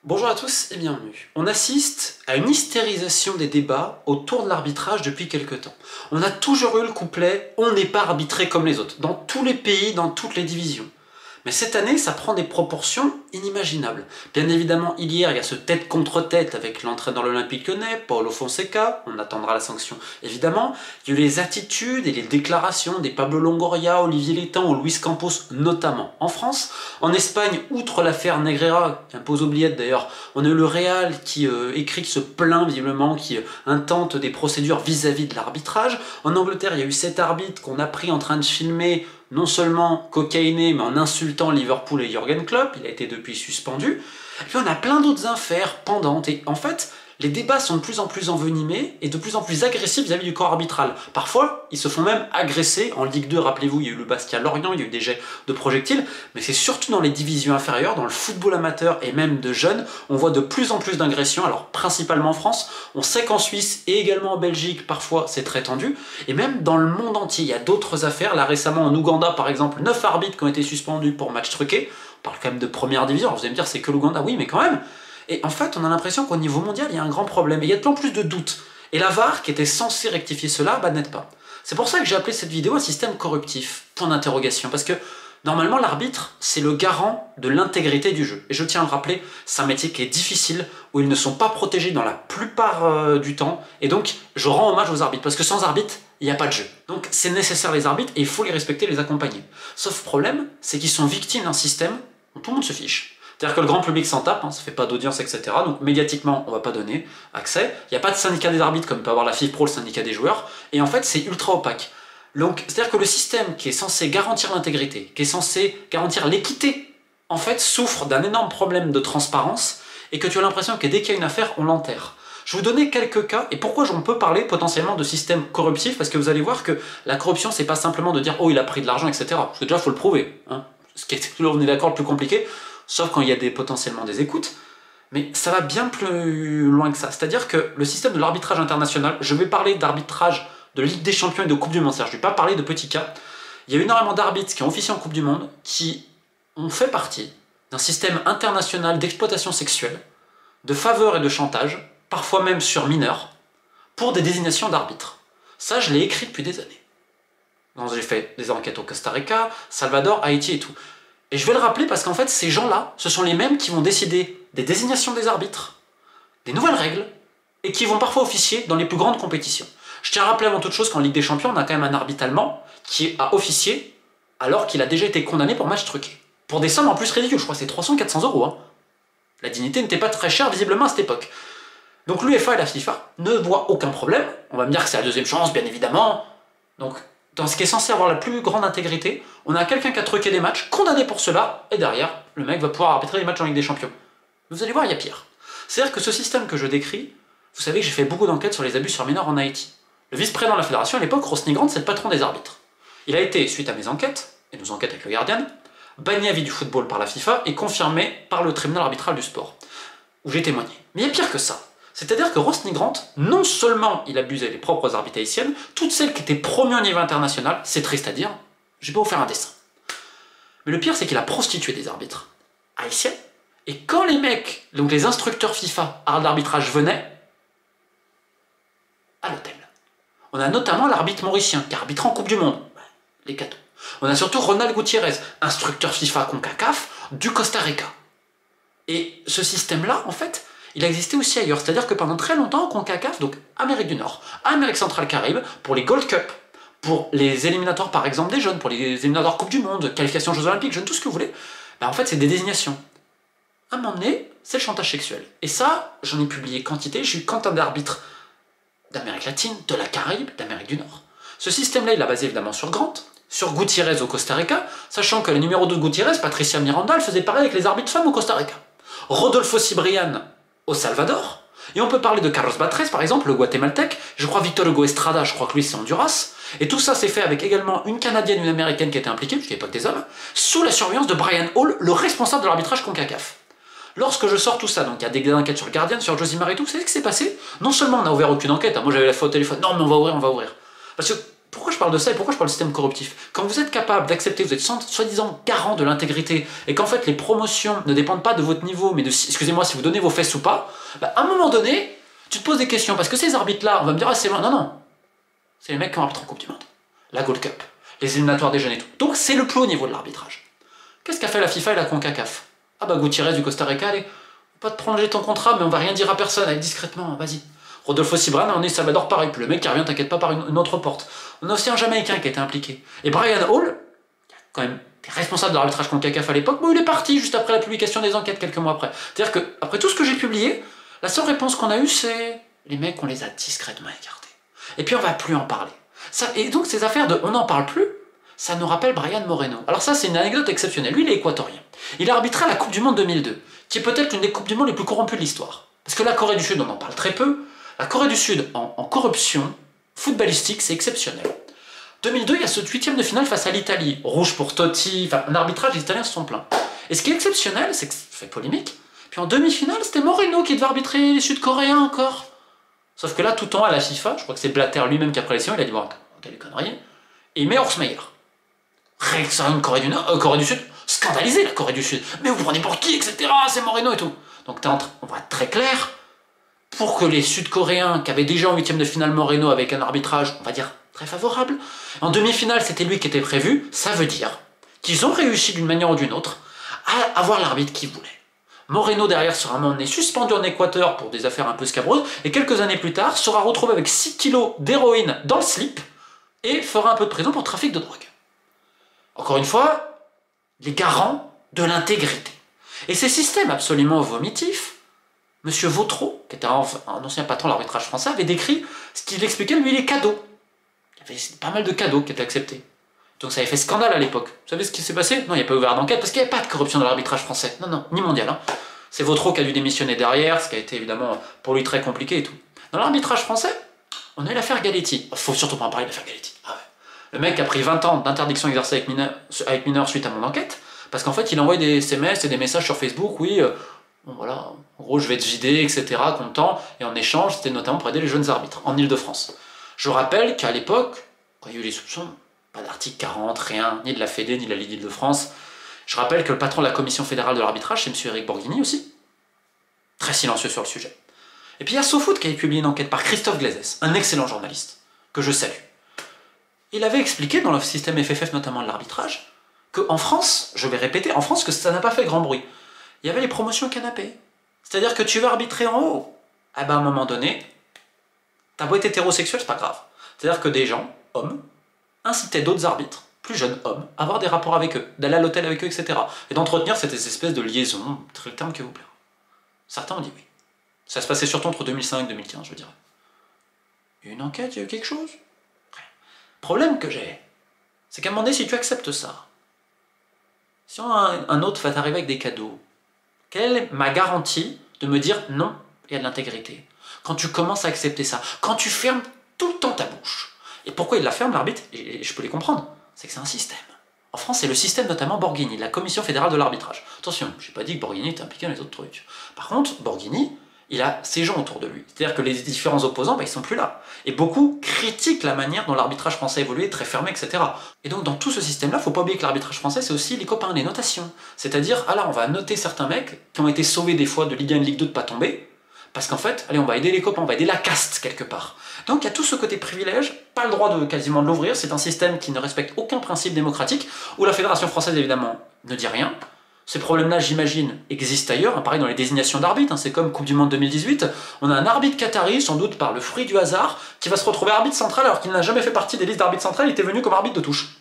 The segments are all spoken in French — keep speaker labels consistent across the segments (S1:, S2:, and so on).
S1: Bonjour à tous et bienvenue. On assiste à une hystérisation des débats autour de l'arbitrage depuis quelque temps. On a toujours eu le couplet « on n'est pas arbitré comme les autres » dans tous les pays, dans toutes les divisions. Mais cette année, ça prend des proportions inimaginables. Bien évidemment, hier, il y a ce tête contre tête avec l'entraîneur de l'Olympique Lyonnais, Paulo Fonseca, on attendra la sanction évidemment. Il y a eu les attitudes et les déclarations des Pablo Longoria, Olivier Létang ou Luis Campos, notamment en France. En Espagne, outre l'affaire Negreira, un peu aux oubliettes d'ailleurs, on a eu le Real qui écrit, qui se plaint visiblement, qui intente des procédures vis-à-vis de l'arbitrage. En Angleterre, il y a eu cet arbitre qu'on a pris en train de filmer non seulement cocaïné, mais en insultant Liverpool et Jürgen Klopp, il a été depuis suspendu. Et puis on a plein d'autres affaires pendantes, et en fait, les débats sont de plus en plus envenimés et de plus en plus agressifs vis-à-vis du corps arbitral. Parfois, ils se font même agresser. En Ligue 2, rappelez-vous, il y a eu le Bastia-Lorient, il y a eu des jets de projectiles, mais c'est surtout dans les divisions inférieures, dans le football amateur et même de jeunes, on voit de plus en plus d'agressions, alors principalement en France. On sait qu'en Suisse et également en Belgique, parfois c'est très tendu, et même dans le monde entier, il y a d'autres affaires. Là récemment en Ouganda, par exemple, 9 arbitres qui ont été suspendus pour match truqué. On parle quand même de première division, alors vous allez me dire c'est que l'Ouganda, oui, mais quand même. Et en fait, on a l'impression qu'au niveau mondial, il y a un grand problème. Et il y a de plus en plus de doutes. Et la VAR, qui était censée rectifier cela, n'aide pas. C'est pour ça que j'ai appelé cette vidéo un système corruptif. Point d'interrogation. Parce que, normalement, l'arbitre, c'est le garant de l'intégrité du jeu. Et je tiens à le rappeler, c'est un métier qui est difficile, où ils ne sont pas protégés dans la plupart du temps. Et donc, je rends hommage aux arbitres. Parce que sans arbitre, il n'y a pas de jeu. Donc, c'est nécessaire les arbitres, et il faut les respecter, les accompagner. Sauf problème, c'est qu'ils sont victimes d'un système où tout le monde se fiche. C'est-à-dire que le grand public s'en tape, ça fait pas d'audience, etc. Donc médiatiquement, on va pas donner accès. Il n'y a pas de syndicat des arbitres comme peut avoir la FIFPro, le syndicat des joueurs. Et en fait, c'est ultra opaque. Donc, c'est-à-dire que le système qui est censé garantir l'intégrité, qui est censé garantir l'équité, en fait, souffre d'un énorme problème de transparence et que tu as l'impression que dès qu'il y a une affaire, on l'enterre. Je vais vous donner quelques cas, et pourquoi on peut parler potentiellement de système corruptif, parce que vous allez voir que la corruption, c'est pas simplement de dire « oh, il a pris de l'argent, etc. » Parce que déjà, il faut le prouver. Hein. Ce qui est, on est d'accord, le plus compliqué, sauf quand il y a potentiellement des écoutes, mais ça va bien plus loin que ça. C'est-à-dire que le système de l'arbitrage international, je vais parler d'arbitrage de Ligue des Champions et de Coupe du Monde, c'est-à-dire je ne vais pas parler de petits cas. Il y a énormément d'arbitres qui ont officié en Coupe du Monde, qui ont fait partie d'un système international d'exploitation sexuelle, de faveur et de chantage, parfois même sur mineurs, pour des désignations d'arbitres. Ça, je l'ai écrit depuis des années. J'ai fait des enquêtes au Costa Rica, Salvador, Haïti et tout. Et je vais le rappeler parce qu'en fait, ces gens-là, ce sont les mêmes qui vont décider des désignations des arbitres, des nouvelles règles, et qui vont parfois officier dans les plus grandes compétitions. Je tiens à rappeler avant toute chose qu'en Ligue des Champions, on a quand même un arbitre allemand qui a officié alors qu'il a déjà été condamné pour match truqué. Pour des sommes en plus ridicules, je crois que c'est 300-400 euros. Hein. La dignité n'était pas très chère visiblement à cette époque. Donc l'UEFA et la FIFA ne voient aucun problème. On va me dire que c'est la deuxième chance, bien évidemment. Donc, dans ce qui est censé avoir la plus grande intégrité, on a quelqu'un qui a truqué des matchs, condamné pour cela, et derrière, le mec va pouvoir arbitrer les matchs en Ligue des Champions. Vous allez voir, il y a pire. C'est-à-dire que ce système que je décris, vous savez que j'ai fait beaucoup d'enquêtes sur les abus sur mineurs en Haïti. Le vice-président de la fédération à l'époque, Rosny Grant, c'est le patron des arbitres. Il a été, suite à mes enquêtes, et nos enquêtes avec le Guardian, banni à vie du football par la FIFA et confirmé par le tribunal arbitral du sport, où j'ai témoigné. Mais il y a pire que ça. C'est-à-dire que Rosny Grant, non seulement il abusait des propres arbitres haïtiennes, toutes celles qui étaient promues au niveau international, c'est triste à dire, je vais pas vous faire un dessin. Mais le pire, c'est qu'il a prostitué des arbitres haïtiens, et quand les mecs, donc les instructeurs FIFA à l'arbitrage venaient, à l'hôtel. On a notamment l'arbitre mauricien, qui arbitre en Coupe du Monde, les cadeaux. On a surtout Ronald Gutiérrez, instructeur FIFA CONCACAF du Costa Rica. Et ce système-là, en fait, il a existé aussi ailleurs. C'est-à-dire que pendant très longtemps, CONCACAF, donc Amérique du Nord, Amérique centrale Caraïbe, pour les Gold Cup, pour les éliminatoires par exemple des jeunes, pour les éliminatoires Coupe du Monde, qualifications Jeux Olympiques, jeunes, tout ce que vous voulez, ben en fait c'est des désignations. À un moment donné, c'est le chantage sexuel. Et ça, j'en ai publié quantité, j'ai eu quantité d'arbitres d'Amérique latine, de la Caraïbe, d'Amérique du Nord. Ce système-là, il l'a basé évidemment sur Grant, sur Gutiérrez au Costa Rica, sachant que le numéro 2 de Gutiérrez, Patricia Miranda, elle faisait pareil avec les arbitres femmes au Costa Rica. Rodolfo Cibrian au Salvador, et on peut parler de Carlos Batres, par exemple, le guatémaltèque, je crois Victor Hugo Estrada, je crois que lui c'est Honduras, et tout ça s'est fait avec également une Canadienne et une Américaine qui étaient impliquées, puisqu'il n'y avait pas que des hommes, sous la surveillance de Brian Hall, le responsable de l'arbitrage CONCACAF. Lorsque je sors tout ça, donc il y a des enquêtes sur le Guardian, sur Josimar et tout, vous savez ce qui s'est passé? Non seulement on n'a ouvert aucune enquête, hein, moi j'avais la fois au téléphone, non mais on va ouvrir. Parce que, pourquoi je parle de ça et pourquoi je parle de système corruptif? Quand vous êtes capable d'accepter, vous êtes soi-disant garant de l'intégrité, et qu'en fait les promotions ne dépendent pas de votre niveau, mais de, excusez-moi, si vous donnez vos fesses ou pas, bah, à un moment donné, tu te poses des questions, parce que ces arbitres-là, on va me dire, ah c'est loin, non, non, c'est les mecs qui ont arbitré en Coupe du Monde, la Gold Cup, les éliminatoires des jeunes et tout. Donc c'est le plus haut niveau de l'arbitrage. Qu'est-ce qu'a fait la FIFA et la CONCACAF? Ah bah Gutiérrez du Costa Rica, allez, on va pas te prolonger ton contrat, mais on va rien dire à personne, allez, discrètement, vas-y. Rodolfo Cibran, on est Salvador pareil, le mec qui revient, t'inquiète pas, par une autre porte. On a aussi un Jamaïcain qui a été impliqué. Et Brian Hall, quand même responsable de l'arbitrage CONCACAF à l'époque, bon, il est parti juste après la publication des enquêtes, quelques mois après. C'est-à-dire que, après tout ce que j'ai publié, la seule réponse qu'on a eue, c'est les mecs, on les a discrètement écartés. Et puis on va plus en parler. Ça, et donc ces affaires de on n'en parle plus, ça nous rappelle Brian Moreno. Alors ça, c'est une anecdote exceptionnelle. Lui, il est équatorien. Il a arbitré à la Coupe du Monde 2002, qui est peut-être l'une des Coupes du Monde les plus corrompues de l'histoire. Parce que la Corée du Sud, on en parle très peu. La Corée du Sud, en corruption footballistique, c'est exceptionnel. 2002, il y a ce 8e de finale face à l'Italie. Rouge pour Totti, enfin, un arbitrage, les Italiens se sont plaints. Et ce qui est exceptionnel, c'est que ça fait polémique. Puis en demi-finale, c'était Moreno qui devait arbitrer les Sud-Coréens encore. Sauf que là, tout en haut à la FIFA, je crois que c'est Blatter lui-même qui a pris la décision, il a dit, bon, quelle connerie. Et il met Horstmeyer. Rien que ça, une Corée du Sud, scandalisé la Corée du Sud. Mais vous prenez pour qui, etc. C'est Moreno et tout. Donc on va être très clair. Pour que les Sud-Coréens, qui avaient déjà en 8e de finale Moreno avec un arbitrage, on va dire, très favorable, en demi-finale, c'était lui qui était prévu, ça veut dire qu'ils ont réussi d'une manière ou d'une autre à avoir l'arbitre qu'ils voulaient. Moreno, derrière, sera à un moment donné suspendu en Équateur pour des affaires un peu scabreuses, et quelques années plus tard, sera retrouvé avec 6 kilos d'héroïne dans le slip, et fera un peu de prison pour trafic de drogue. Encore une fois, les garants de l'intégrité. Et ces systèmes absolument vomitifs, Monsieur Vautreau, qui était un ancien patron de l'arbitrage français, avait décrit ce qu'il expliquait, lui, les cadeaux. Il y avait pas mal de cadeaux qui étaient acceptés. Donc ça avait fait scandale à l'époque. Vous savez ce qui s'est passé? Non, il n'y a pas ouvert d'enquête, parce qu'il n'y avait pas de corruption dans l'arbitrage français. Non, non, ni mondial. Hein. C'est Vautreau qui a dû démissionner derrière, ce qui a été évidemment pour lui très compliqué et tout. Dans l'arbitrage français, on a eu l'affaire Galetti. Il faut surtout pas en parler de l'affaire Galetti. Ah ouais. Le mec a pris 20 ans d'interdiction exercée avec mineur suite à mon enquête, parce qu'en fait, il envoyait des SMS et des messages sur Facebook, oui... Bon, voilà, en gros je vais te vider, etc., content, et en échange, c'était notamment pour aider les jeunes arbitres, en Ile-de-France. Je rappelle qu'à l'époque, quand il y a eu les soupçons, pas d'article 40, rien, ni de la Fédé, ni de la Ligue d'Île-de-France, je rappelle que le patron de la Commission fédérale de l'arbitrage, c'est M. Éric Borghini aussi, très silencieux sur le sujet. Et puis il y a SoFoot qui avait publié une enquête par Christophe Glaisès, un excellent journaliste, que je salue. Il avait expliqué, dans le système FFF notamment de l'arbitrage, qu'en France, je vais répéter, en France, que ça n'a pas fait grand bruit. Il y avait les promotions canapé. C'est-à-dire que tu vas arbitrer en haut. Ah ben à un moment donné, t'as beau être hétérosexuel, c'est pas grave. C'est-à-dire que des gens, hommes, incitaient d'autres arbitres, plus jeunes hommes, à avoir des rapports avec eux, d'aller à l'hôtel avec eux, etc. Et d'entretenir cette espèce de liaison, très le terme que vous plaira. Certains ont dit oui. Ça se passait surtout entre 2005 et 2015, je dirais. Il y a eu une enquête, il y a eu quelque chose? Rien. Le problème que j'ai, c'est qu'à un moment donné, si tu acceptes ça, si un autre va t'arriver avec des cadeaux, quelle est ma garantie de me dire non, il y a de l'intégrité? Quand tu commences à accepter ça, quand tu fermes tout le temps ta bouche. Et pourquoi il la ferme, l'arbitre? Et je peux les comprendre, c'est que c'est un système. En France, c'est le système notamment Borghini, la Commission fédérale de l'arbitrage. Attention, je n'ai pas dit que Borghini était impliqué dans les autres trucs. Par contre, Borghini, il a ses gens autour de lui. C'est-à-dire que les différents opposants, ils sont plus là. Et beaucoup critiquent la manière dont l'arbitrage français a évolué, très fermé, etc. Et donc dans tout ce système-là, il ne faut pas oublier que l'arbitrage français, c'est aussi les copains, les notations. C'est-à-dire, ah là, on va noter certains mecs qui ont été sauvés des fois de Ligue 1 et de Ligue 2 de pas tomber, parce qu'en fait, allez, on va aider les copains, on va aider la caste quelque part. Donc il y a tout ce côté privilège, pas le droit de quasiment de l'ouvrir, c'est un système qui ne respecte aucun principe démocratique, où la Fédération française, évidemment, ne dit rien. Ces problèmes-là, j'imagine, existent ailleurs, pareil dans les désignations d'arbitres, c'est comme Coupe du Monde 2018, on a un arbitre qatari, sans doute par le fruit du hasard, qui va se retrouver arbitre central alors qu'il n'a jamais fait partie des listes d'arbitres centrales, il était venu comme arbitre de touche.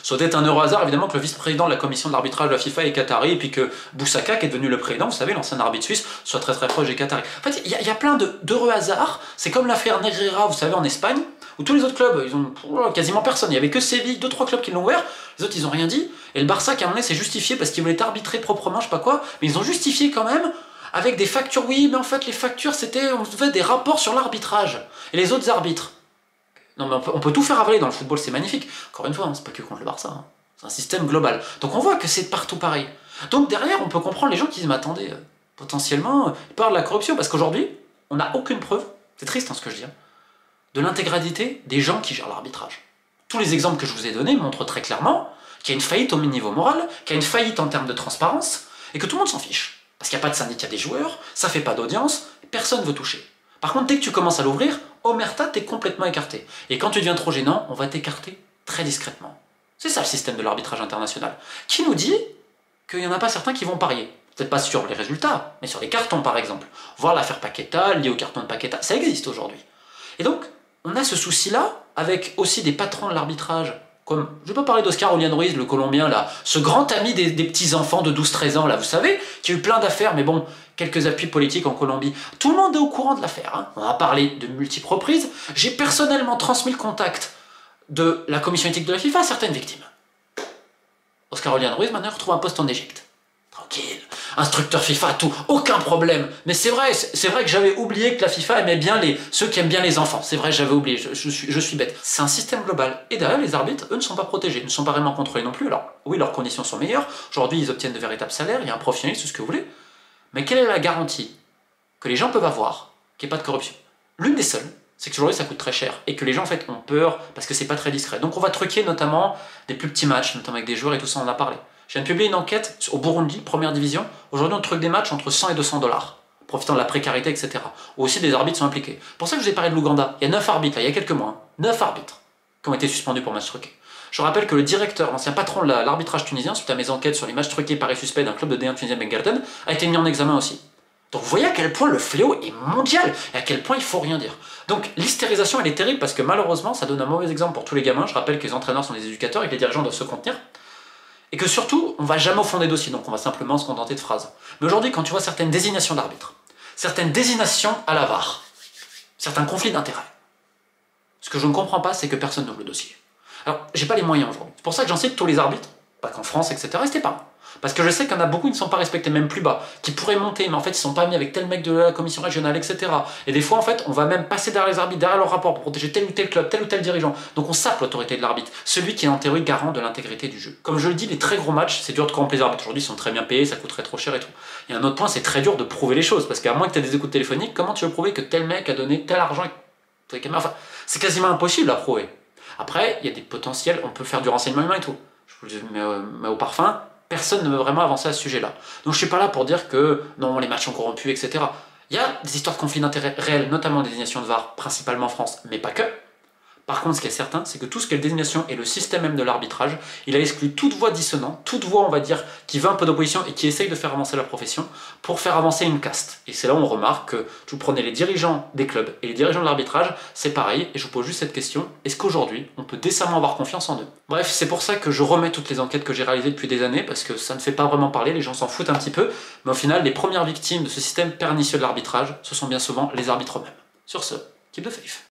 S1: Ça doit être un heureux hasard, évidemment, que le vice-président de la commission de l'arbitrage de la FIFA est qatari, et puis que Boussaka, qui est devenu le président, vous savez, l'ancien arbitre suisse, soit très très proche des Qataris. En fait, il y a plein d'heureux hasards, c'est comme l'affaire Negreira, vous savez, en Espagne, où tous les autres clubs, ils ont quasiment personne, il n'y avait que Séville, 2-3 clubs qui l'ont ouvert, les autres ils ont rien dit, et le Barça qui à un moment donné s'est justifié parce qu'ils voulaient arbitrer proprement, je sais pas quoi, mais ils ont justifié quand même, avec des factures, oui, mais en fait les factures c'était, on faisait des rapports sur l'arbitrage, et les autres arbitres. Non mais on peut tout faire avaler dans le football, c'est magnifique. Encore une fois, c'est pas que contre le Barça, hein. C'est un système global. Donc on voit que c'est partout pareil. Donc derrière, on peut comprendre les gens qui disent, mais attendez, potentiellement, ils parlent de la corruption, parce qu'aujourd'hui, on n'a aucune preuve, c'est triste hein, ce que je dis, de l'intégralité des gens qui gèrent l'arbitrage. Tous les exemples que je vous ai donnés montrent très clairement qu'il y a une faillite au niveau moral, qu'il y a une faillite en termes de transparence, et que tout le monde s'en fiche. Parce qu'il n'y a pas de syndicat des joueurs, ça fait pas d'audience, personne ne veut toucher. Par contre, dès que tu commences à l'ouvrir, omerta, t'es complètement écarté. Et quand tu deviens trop gênant, on va t'écarter très discrètement. C'est ça le système de l'arbitrage international, qui nous dit qu'il n'y en a pas certains qui vont parier. Peut-être pas sur les résultats, mais sur les cartons par exemple. Voir l'affaire Paqueta, liée au carton de Paqueta, ça existe aujourd'hui. Et donc, on a ce souci-là, avec aussi des patrons de l'arbitrage, comme, je ne vais pas parler d'Oscar Julián Ruiz, le Colombien, là, ce grand ami des petits-enfants de 12-13 ans, là, vous savez, qui a eu plein d'affaires, mais bon, quelques appuis politiques en Colombie. Tout le monde est au courant de l'affaire, hein. On en a parlé de multiples reprises. J'ai personnellement transmis le contact de la commission éthique de la FIFA à certaines victimes. Oscar Julián Ruiz, maintenant, retrouve un poste en Égypte. Tranquille. Instructeur FIFA, tout, aucun problème. Mais c'est vrai que j'avais oublié que la FIFA aimait bien ceux qui aiment bien les enfants. C'est vrai, j'avais oublié, je suis bête. C'est un système global. Et derrière, les arbitres, eux, ne sont pas protégés, ne sont pas vraiment contrôlés non plus. Alors, oui, leurs conditions sont meilleures. Aujourd'hui, ils obtiennent de véritables salaires, il y a un professionnalisme, tout ce que vous voulez. Mais quelle est la garantie que les gens peuvent avoir qu'il n'y ait pas de corruption? L'une des seules, c'est que aujourd'hui, ça coûte très cher. Et que les gens, en fait, ont peur parce que c'est pas très discret. Donc, on va truquer notamment des plus petits matchs, notamment avec des joueurs et tout ça, on en a parlé. Je viens de publier une enquête au Burundi, première division. Aujourd'hui, on truque des matchs entre 100 et 200 $, profitant de la précarité, etc. Ou aussi des arbitres sont impliqués. Pour ça que je vous ai parlé de l'Ouganda. Il y a 9 arbitres, là, il y a quelques mois. 9 arbitres qui ont été suspendus pour matchs truqués. Je rappelle que le directeur, l'ancien patron de l'arbitrage tunisien, suite à mes enquêtes sur les matchs truqués par suspect d'un club de D1 tunisien Bengarden, a été mis en examen aussi. Donc vous voyez à quel point le fléau est mondial et à quel point il faut rien dire. Donc l'hystérisation, elle est terrible parce que malheureusement, ça donne un mauvais exemple pour tous les gamins. Je rappelle que les entraîneurs sont des éducateurs et que les dirigeants doivent se contenir. Et que surtout, on va jamais au fond des dossiers, donc on va simplement se contenter de phrases. Mais aujourd'hui, quand tu vois certaines désignations d'arbitres, certaines désignations à la VAR, certains conflits d'intérêts, ce que je ne comprends pas, c'est que personne n'ouvre le dossier. Alors, j'ai pas les moyens aujourd'hui. C'est pour ça que j'incite tous les arbitres, pas qu'en France, etc., restez pas. Parce que je sais qu'il y en a beaucoup qui ne sont pas respectés, même plus bas, qui pourraient monter, mais en fait, ils sont pas mis avec tel mec de la commission régionale, etc. Et des fois, en fait, on va même passer derrière les arbitres, derrière leur rapport, pour protéger tel ou tel club, tel ou tel dirigeant. Donc on sape l'autorité de l'arbitre, celui qui est en théorie garant de l'intégrité du jeu. Comme je le dis, les très gros matchs, c'est dur de corrompre les arbitres. Aujourd'hui, ils sont très bien payés, ça coûterait trop cher et tout. Et un autre point, c'est très dur de prouver les choses, parce qu'à moins que tu aies des écoutes téléphoniques, comment tu veux prouver que tel mec a donné tel argent? Enfin, c'est quasiment impossible à prouver. Après, il y a des potentiels, on peut faire du renseignement humain et tout. Je vous le dis, mais au parfum, personne ne veut vraiment avancer à ce sujet-là. Donc je suis pas là pour dire que non, les matchs sont corrompus, etc. Il y a des histoires de conflits d'intérêts réels, notamment des désignations de VAR, principalement en France, mais pas que. Par contre, ce qui est certain, c'est que tout ce qui est désignation et le système même de l'arbitrage, il a exclu toute voix dissonante, toute voix, on va dire, qui veut un peu d'opposition et qui essaye de faire avancer la profession pour faire avancer une caste. Et c'est là où on remarque que vous prenez les dirigeants des clubs et les dirigeants de l'arbitrage, c'est pareil, et je vous pose juste cette question, est-ce qu'aujourd'hui, on peut décemment avoir confiance en eux? Bref, c'est pour ça que je remets toutes les enquêtes que j'ai réalisées depuis des années, parce que ça ne fait pas vraiment parler, les gens s'en foutent un petit peu, mais au final, les premières victimes de ce système pernicieux de l'arbitrage, ce sont bien souvent les arbitres eux-mêmes. Sur ce, keep the faith.